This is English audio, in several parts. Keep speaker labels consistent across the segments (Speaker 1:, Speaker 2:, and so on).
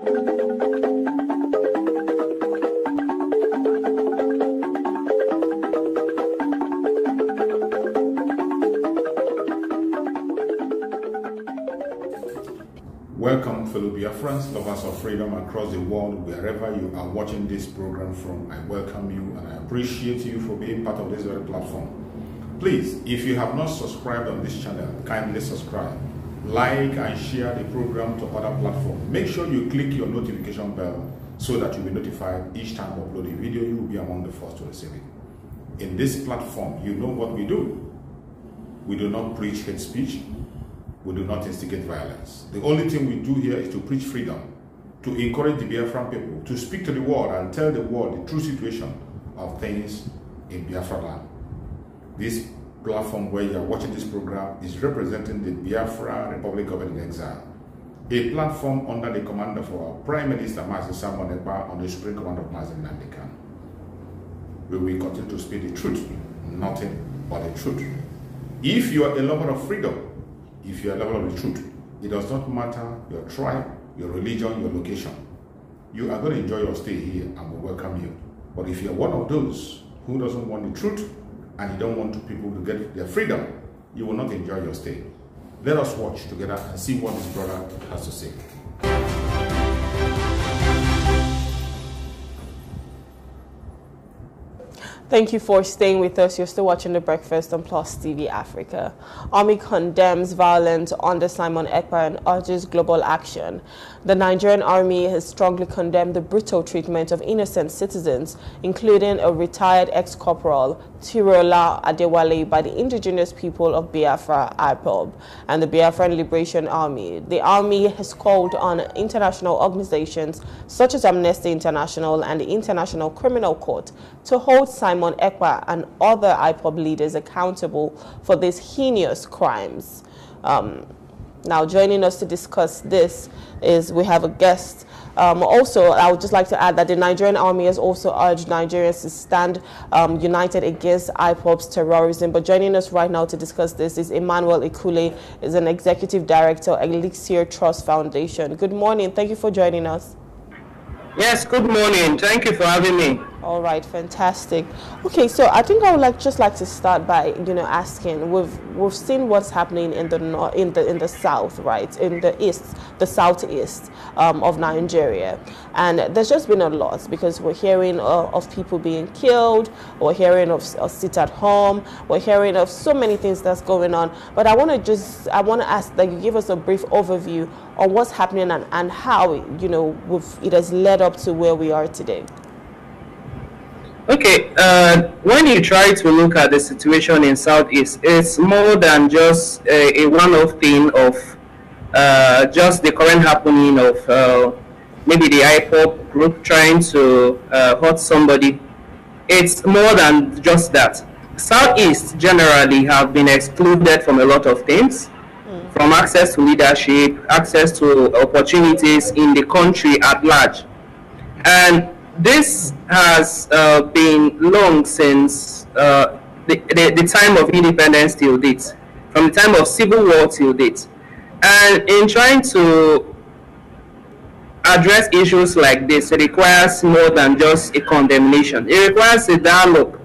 Speaker 1: Welcome, fellow Biafrans, lovers of freedom across the world, wherever you are watching this program from. I welcome you and I appreciate you for being part of this very platform. Please, if you have not subscribed on this channel, kindly subscribe, like and share the program to other platforms. Make sure you click your notification bell so that you'll be notified each time I upload a video. You will be among the first to receive it. In this platform, you know what we do. We do not preach hate speech. We do not instigate violence. The only thing we do here is to preach freedom, to encourage the Biafran people, to speak to the world and tell the world the true situation of things in Biafra land. This platform where you are watching this program is representing the Biafra Republic Government in Exile, a platform under the command of our Prime Minister, Master Simon Ekpa, on the Supreme Command of Master Nandeka. We will continue to speak the truth, nothing but the truth. If you are a lover of freedom, if you are a lover of the truth, it does not matter your tribe, your religion, your location. You are going to enjoy your stay here and we welcome you. But if you are one of those who doesn't want the truth and you don't want people to get their freedom, you will not enjoy your stay. Let us watch together and see what this brother has to say.
Speaker 2: Thank you for staying with us. You're still watching The Breakfast on Plus TV Africa. Army condemns violence under Simon Ekpa and urges global action. The Nigerian Army has strongly condemned the brutal treatment of innocent citizens, including a retired ex-corporal, Tirola Adewale, by the indigenous people of Biafra, IPOB, and the Biafran Liberation Army. The Army has called on international organizations such as Amnesty International and the International Criminal Court to hold Simon Ekpa and other IPOB leaders accountable for these heinous crimes. Now, joining us to discuss this is we have a guest. Also, I would just like to add that the Nigerian Army has also urged Nigerians to stand united against IPOB's terrorism. But joining us right now to discuss this is Emmanuel Ikule, is an executive director at Elixir Trust Foundation. Good morning. Thank you for joining us.
Speaker 3: Yes, good morning. Thank you for having me.
Speaker 2: All right, fantastic. Okay, so I think I would just like to start by asking, we've seen what's happening in the south, right, in the east, the southeast of Nigeria, and there's just been a lot because we're hearing of people being killed, we're hearing of sit at home, we're hearing of so many things that's going on. But I want to ask that you give us a brief overview on what's happening and how it has led up to where we are today.
Speaker 3: Okay, when you try to look at the situation in Southeast, it's more than just a one-off thing of just the current happening of maybe the IPOB group trying to hurt somebody. It's more than just that. Southeast generally have been excluded from a lot of things, from access to leadership, access to opportunities in the country at large. And this has been long since the time of independence till date, from the time of civil war till date. And in trying to address issues like this, it requires more than just a condemnation. It requires a dialogue,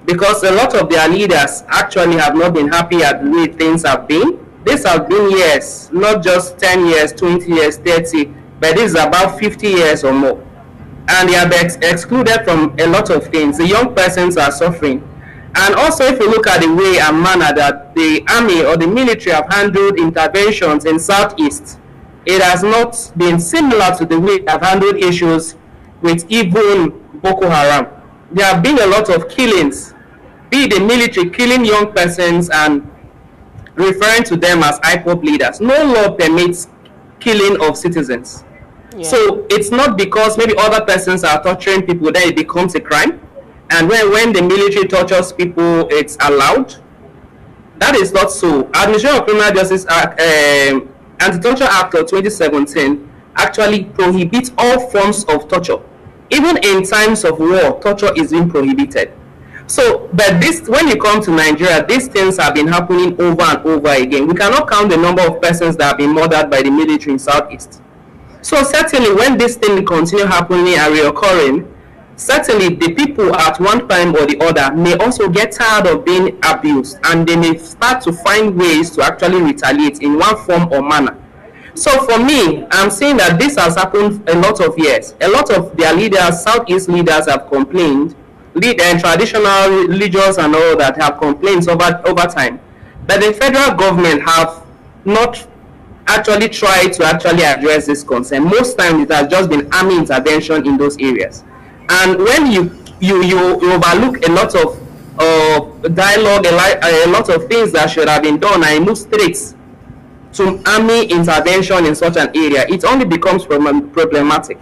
Speaker 3: because a lot of their leaders actually have not been happy at the way things have been. This has been years, not just 10 years, 20 years, 30, but this is about 50 years or more. And they are excluded from a lot of things. The young persons are suffering. And also, if you look at the way and manner that the army or the military have handled interventions in Southeast, it has not been similar to the way they have handled issues with even Boko Haram. There have been a lot of killings, be the military killing young persons and referring to them as IPOB leaders. No law permits killing of citizens. Yeah. So it's not because maybe other persons are torturing people that it becomes a crime. And when the military tortures people, it's allowed. That is not so. Administration of Criminal Justice Act, Anti-Torture Act of 2017 actually prohibits all forms of torture. Even in times of war, torture is being prohibited. So, but this, when you come to Nigeria, these things have been happening over and over again. We cannot count the number of persons that have been murdered by the military in Southeast. So certainly when this thing continue happening and reoccurring, certainly the people at one time or the other may also get tired of being abused, and they may start to find ways to actually retaliate in one form or manner. So for me, I'm saying that this has happened a lot of years. A lot of their leaders, Southeast leaders, have complained, and traditional religious and all that have complained over time, that the federal government have not actually tried to actually address this concern. Most times it has just been army intervention in those areas. And when you overlook a lot of dialogue, a lot of things that should have been done, and move straight to army intervention in such an area, it only becomes problematic.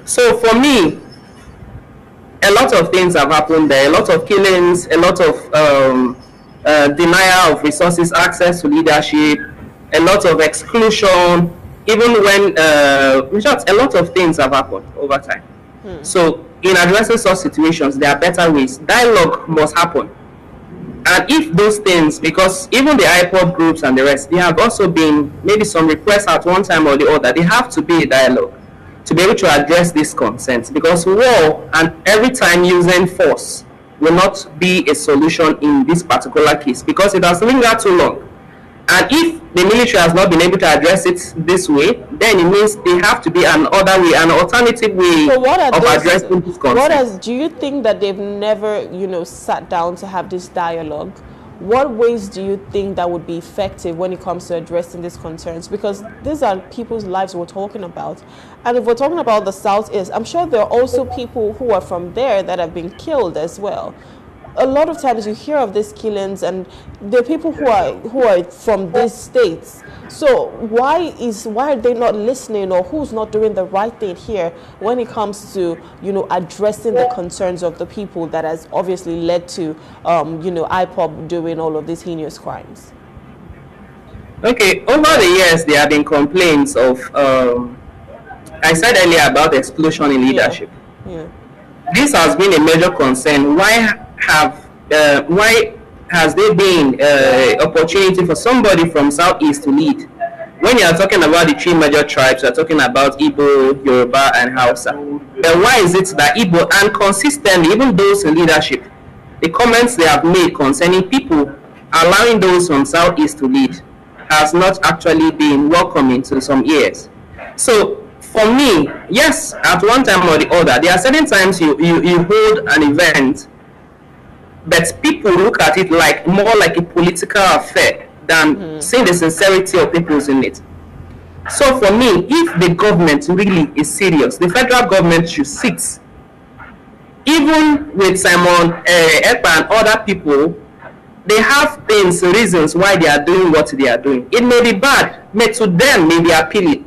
Speaker 3: So for me, a lot of things have happened there, a lot of killings, a lot of denial of resources, access to leadership, a lot of exclusion, even when, in short, a lot of things have happened over time. So in addressing such situations, there are better ways. Dialogue must happen. And if those things, because even the IPOB groups and the rest, there have also been maybe some requests at one time or the other, they have to be a dialogue to be able to address these concerns, because war and every time using force will not be a solution in this particular case, because it has lingered too long. And if the military has not been able to address it this way, then it means there have to be another way, an alternative way of addressing this concept.
Speaker 2: Do you think that they've never, sat down to have this dialogue? What ways do you think that would be effective when it comes to addressing these concerns? Because these are people's lives we're talking about. And if we're talking about the Southeast, I'm sure there are also people who are from there that have been killed as well. A lot of times you hear of these killings, and there are people who are from these states. So why are they not listening, or who's not doing the right thing here when it comes to addressing the concerns of the people that has obviously led to IPOB doing all of these heinous crimes?
Speaker 3: Okay, over the years there have been complaints of I said earlier about explosion in leadership. Yeah. This has been a major concern. Why has there been opportunity for somebody from Southeast to lead? When you are talking about the three major tribes, you are talking about Igbo, Yoruba, and Hausa. Then why is it that Igbo, and consistently, even those in leadership, the comments they have made concerning people allowing those from Southeast to lead has not actually been welcoming to some ears? So for me, yes, at one time or the other, there are certain times you hold an event, but people look at it like more like a political affair than seeing the sincerity of people in it. So for me, if the government really is serious, the federal government should sit, even with Simon Ekpa and other people. They have things, reasons why they are doing what they are doing. It may be bad, but to them may be appealing.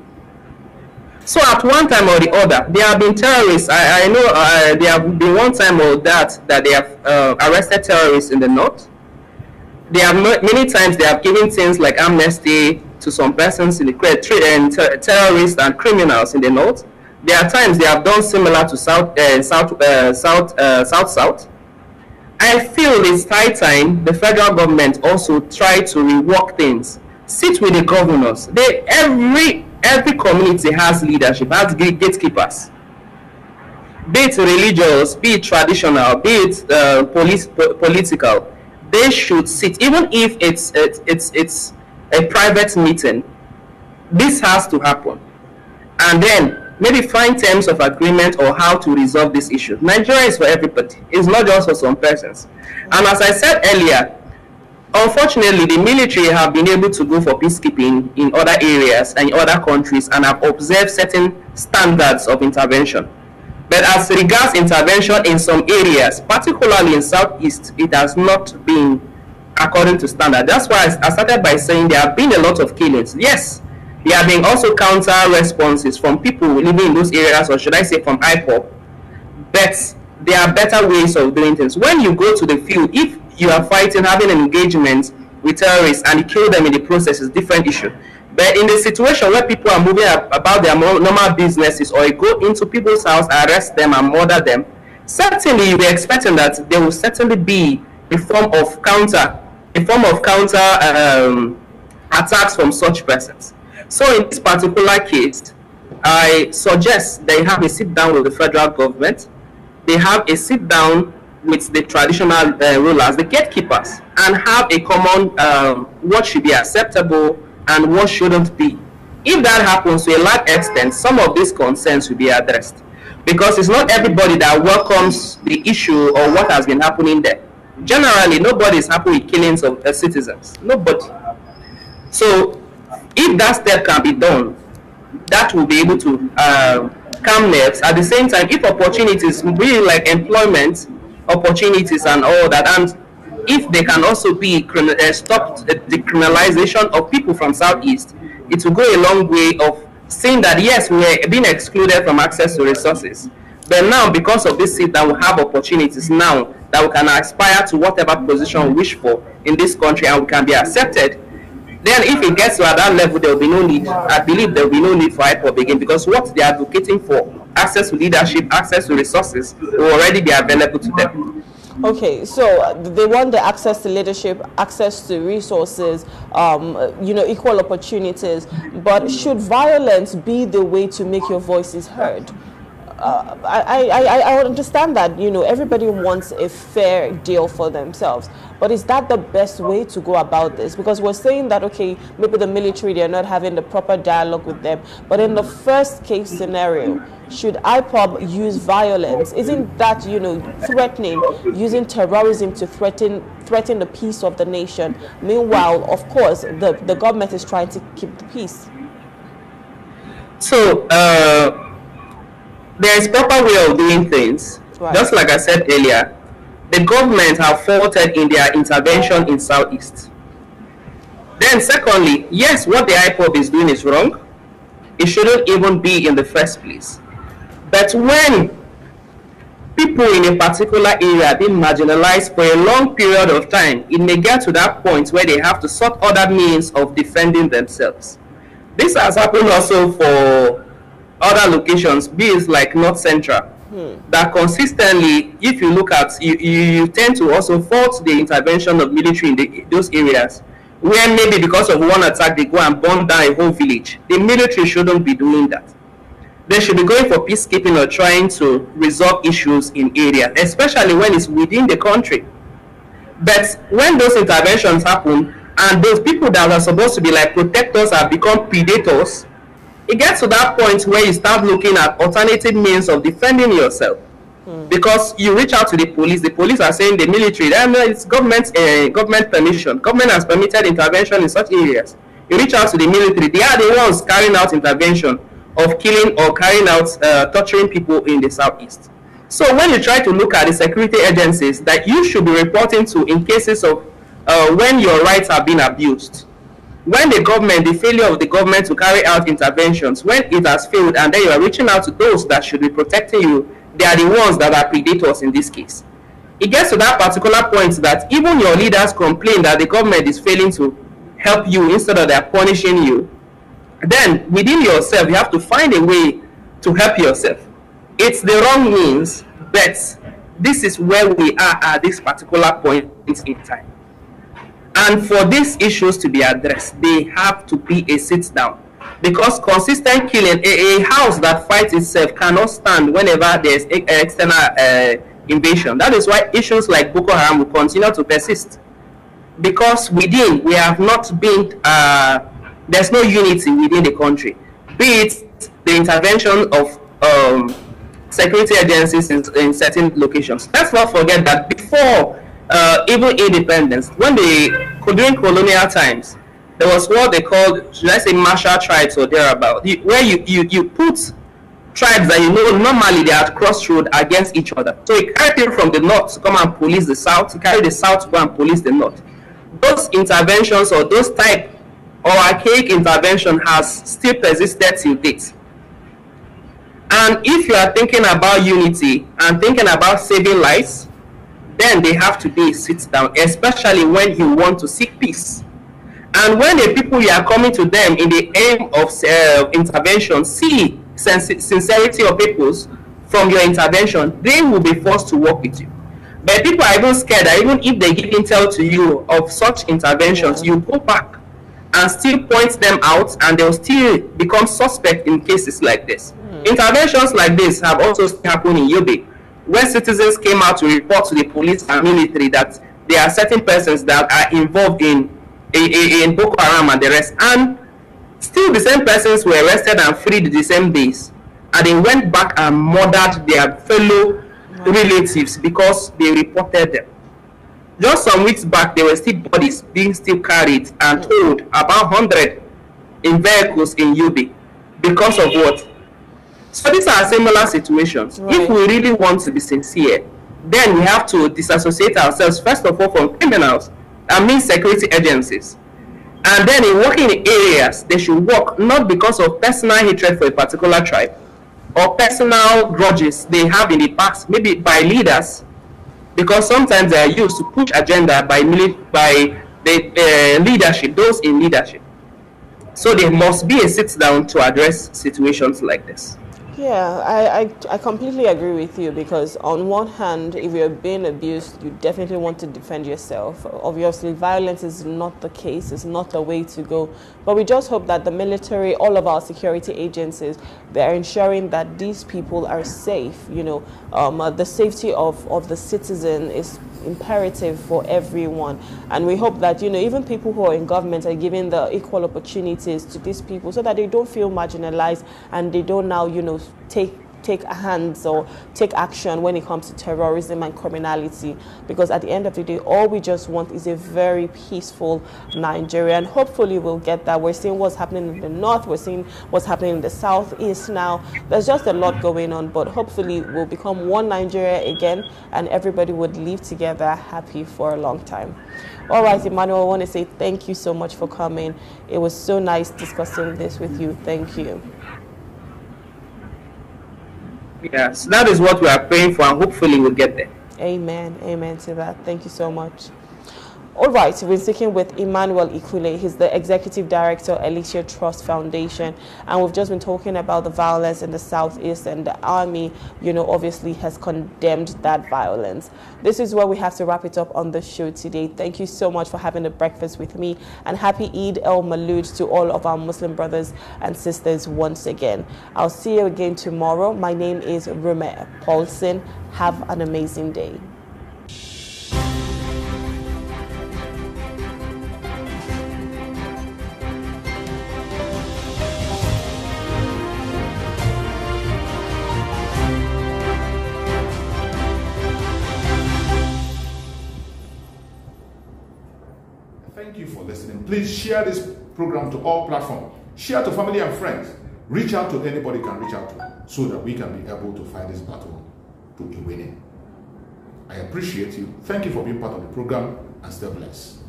Speaker 3: So at one time or the other, there have been terrorists. I know there have been one time or that they have arrested terrorists in the north. There have many times they have given things like amnesty to some persons in the terrorists and criminals in the north. There are times they have done similar to South. I feel it's high time the federal government also try to rework things. Sit with the governors. Every community has leadership, has gatekeepers. Be it religious, be it traditional, be it political. They should sit, even if it's a private meeting. This has to happen, and then maybe find terms of agreement or how to resolve this issue. Nigeria is for everybody. It's not just for some persons. And as I said earlier, unfortunately, the military have been able to go for peacekeeping in other areas and in other countries and have observed certain standards of intervention. But as regards intervention in some areas, particularly in Southeast, it has not been according to standard. That's why I started by saying there have been a lot of killings. Yes, there have been also counter responses from people living in those areas, or should I say from IPOB. But there are better ways of doing things. When you go to the field, if you are fighting, having an engagement with terrorists and you kill them in the process, is a different issue. But in the situation where people are moving about their normal businesses, or you go into people's house, arrest them and murder them, certainly you are expecting that there will certainly be a form of counter attacks from such persons. So in this particular case, I suggest they have a sit down with the federal government. They have a sit down with the traditional rulers, the gatekeepers, and have a common what should be acceptable and what shouldn't be. If that happens to a large extent, some of these concerns will be addressed, because it's not everybody that welcomes the issue or what has been happening there. Generally, nobody is happy with killings of citizens. Nobody. So, if that step can be done, that will be able to calm nerves. At the same time, if opportunities, really like employment opportunities and all that, and if they can also be stopped the criminalization of people from Southeast, it will go a long way of saying that yes, we are being excluded from access to resources, but now because of this seat that we have opportunities now that we can aspire to whatever position we wish for in this country and we can be accepted. Then if it gets to that level, there will be no need. I believe there will be no need for IPOB again, because what they are advocating for, access to leadership, access to resources, will already be available to them.
Speaker 2: Okay, so they want the access to leadership, access to resources, equal opportunities. But should violence be the way to make your voices heard? I understand that, everybody wants a fair deal for themselves. But is that the best way to go about this? Because we're saying that, okay, maybe the military, they're not having the proper dialogue with them. But in the first case scenario, should IPOB use violence? Isn't that, threatening, using terrorism to threaten the peace of the nation? Meanwhile, of course, the government is trying to keep the peace.
Speaker 3: So, there is proper way of doing things. Right. Just like I said earlier, the government have faulted in their intervention in Southeast. Then secondly, yes, what the IPOB is doing is wrong. It shouldn't even be in the first place. But when people in a particular area are being marginalized for a long period of time, it may get to that point where they have to sort other means of defending themselves. This has happened also for other locations, be it like North Central, that consistently, if you look at, you tend to also fault the intervention of military in those areas, where maybe because of one attack, they go and burn down a whole village. The military shouldn't be doing that. They should be going for peacekeeping or trying to resolve issues in areas, especially when it's within the country. But when those interventions happen, and those people that are supposed to be like protectors have become predators, it gets to that point where you start looking at alternative means of defending yourself. Because you reach out to the police are saying the military, it's government permission. Government has permitted intervention in such areas. You reach out to the military, they are the ones carrying out intervention of killing or carrying out torturing people in the Southeast. So when you try to look at the security agencies that you should be reporting to in cases of when your rights are being abused, when the failure of the government to carry out interventions, when it has failed, and then you are reaching out to those that should be protecting you, they are the ones that are predators in this case. It gets to that particular point that even your leaders complain that the government is failing to help you instead of they're punishing you. Then within yourself, you have to find a way to help yourself. It's the wrong means, but this is where we are at this particular point in time. And for these issues to be addressed, they have to be a sit down. Because consistent killing, a house that fights itself cannot stand whenever there's external invasion. That is why issues like Boko Haram will continue to persist. Because within, we have not been, there's no unity within the country. Be it the intervention of security agencies in certain locations. Let's not forget that before even independence, during colonial times, there was what they called, should I say, martial tribes or thereabout, where you put tribes that normally they are at crossroads against each other. So you carry people from the north to come and police the south, you carry the south to go and police the north. Those interventions or those type or archaic intervention has still persisted till date. And if you are thinking about unity and thinking about saving lives, then they have to be a sit down, especially when you want to seek peace. And when the people you are coming to them in the aim of intervention see sincerity of peoples from your intervention, they will be forced to work with you. But people are even scared that even if they give intel to you of such interventions, you go back and still point them out, and they'll still become suspect in cases like this. Interventions like this have also happened in Yobe, where citizens came out to report to the police and military that there are certain persons that are involved in Boko Haram and the rest, and still the same persons were arrested and freed the same days, and they went back and murdered their fellow relatives because they reported them. Just some weeks back, there were still bodies being still carried and towed, about 100 in vehicles in Yobe, because of what? So these are similar situations. Right. If we really want to be sincere, then we have to disassociate ourselves, first of all, from criminals, I mean security agencies. And then in working in areas, they should work not because of personal hatred for a particular tribe or personal grudges they have in the past, maybe by leaders, because sometimes they are used to push agenda by the leadership, those in leadership. So there must be a sit down to address situations like this.
Speaker 2: Yeah, I completely agree with you, because on one hand, if you're being abused, you definitely want to defend yourself. Obviously, violence is not the case, it's not the way to go. But we just hope that the military, all of our security agencies, they're ensuring that these people are safe. You know, the safety of the citizen is imperative for everyone, and we hope that, you know, even people who are in government are giving the equal opportunities to these people so that they don't feel marginalized and they don't now, you know, take hands or take action when it comes to terrorism and criminality, because at the end of the day, all we just want is a very peaceful Nigeria, and hopefully we'll get that. We're seeing what's happening in the north, we're seeing what's happening in the southeast now. There's just a lot going on, but hopefully we'll become one Nigeria again and everybody would live together happy for a long time. All right, Emmanuel, I want to say thank you so much for coming. It was so nice discussing this with you. Thank you.
Speaker 3: Yes, that is what we are praying for, and hopefully we'll get there.
Speaker 2: Amen. Amen to that. Thank you so much. All right, we're speaking with Emmanuel Ikule. He's the Executive Director, Alicia Trust Foundation. And we've just been talking about the violence in the Southeast, and the Army, you know, obviously has condemned that violence. This is where we have to wrap it up on the show today. Thank you so much for having a breakfast with me, and happy Eid el-Maulud to all of our Muslim brothers and sisters once again. I'll see you again tomorrow. My name is Rume Paulson. Have an amazing day.
Speaker 1: Thank you for listening. Please share this program to all platforms. Share to family and friends. Reach out to anybody you can reach out to, so that we can be able to fight this battle to a winning. I appreciate you. Thank you for being part of the program, and stay blessed.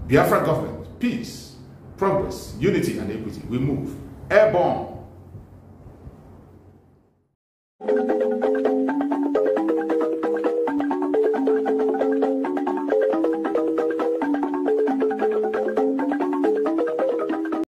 Speaker 1: Biafra government, peace, progress, unity and equity. We move airborne.